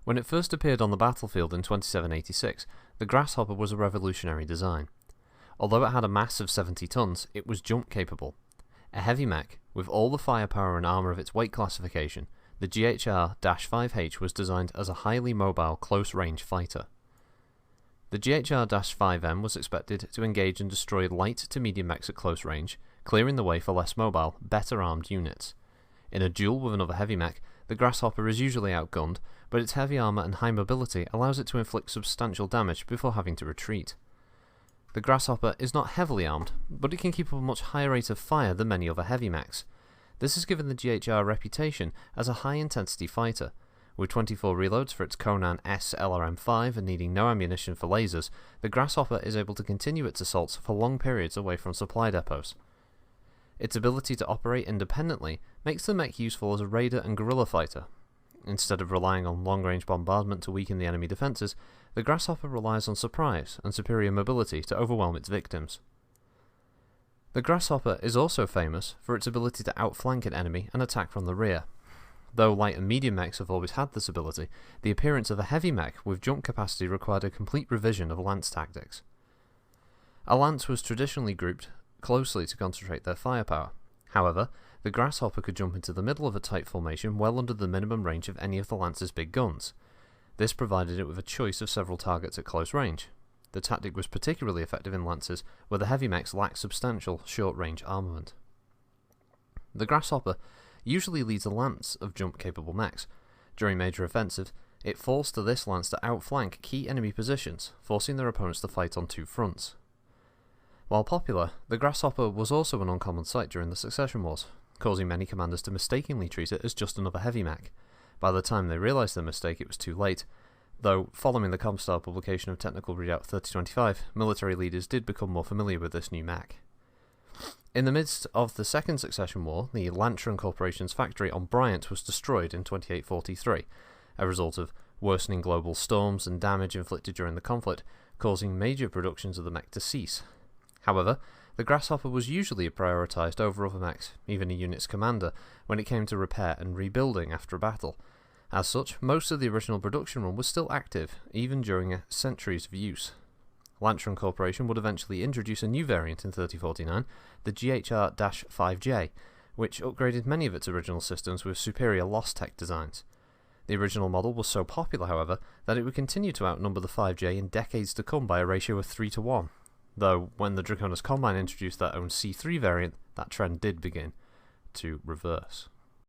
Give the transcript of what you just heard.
When it first appeared on the battlefield in 2786, the Grasshopper was a revolutionary design. Although it had a mass of 70 tons, it was jump capable. A heavy mech, with all the firepower and armour of its weight classification, the GHR-5H was designed as a highly mobile close-range fighter. The GHR-5M was expected to engage and destroy light to medium mechs at close range, clearing the way for less mobile, better armed units. In a duel with another heavy mech, the Grasshopper is usually outgunned, but its heavy armour and high mobility allows it to inflict substantial damage before having to retreat. The Grasshopper is not heavily armed, but it can keep up a much higher rate of fire than many other heavy mechs. This has given the GHR a reputation as a high-intensity fighter. With 24 reloads for its Conan S LRM-5 and needing no ammunition for lasers, the Grasshopper is able to continue its assaults for long periods away from supply depots. Its ability to operate independently makes the mech useful as a raider and guerrilla fighter. Instead of relying on long-range bombardment to weaken the enemy defences, the Grasshopper relies on surprise and superior mobility to overwhelm its victims. The Grasshopper is also famous for its ability to outflank an enemy and attack from the rear. Though light and medium mechs have always had this ability, the appearance of a heavy mech with jump capacity required a complete revision of lance tactics. A lance was traditionally grouped closely to concentrate their firepower. However, the Grasshopper could jump into the middle of a tight formation well under the minimum range of any of the lance's big guns. This provided it with a choice of several targets at close range. The tactic was particularly effective in lances where the heavy mechs lacked substantial short-range armament. The Grasshopper usually leads a lance of jump-capable mechs. During major offensives, it falls to this lance to outflank key enemy positions, forcing their opponents to fight on two fronts. While popular, the Grasshopper was also an uncommon sight during the Succession Wars, causing many commanders to mistakenly treat it as just another heavy mech. By the time they realised their mistake, it was too late, though following the Comstar publication of Technical Readout 3025, military leaders did become more familiar with this new mech. In the midst of the Second Succession War, the Lantron Corporation's factory on Bryant was destroyed in 2843, a result of worsening global storms and damage inflicted during the conflict, causing major productions of the mech to cease. However, the Grasshopper was usually prioritised over other mechs, even a unit's commander, when it came to repair and rebuilding after a battle. As such, most of the original production run was still active, even during centuries of use. Lantron Corporation would eventually introduce a new variant in 3049, the GHR-5J, which upgraded many of its original systems with superior lost tech designs. The original model was so popular, however, that it would continue to outnumber the 5J in decades to come by a ratio of 3 to 1, though when the Draconis Combine introduced their own C3 variant, that trend did begin to reverse.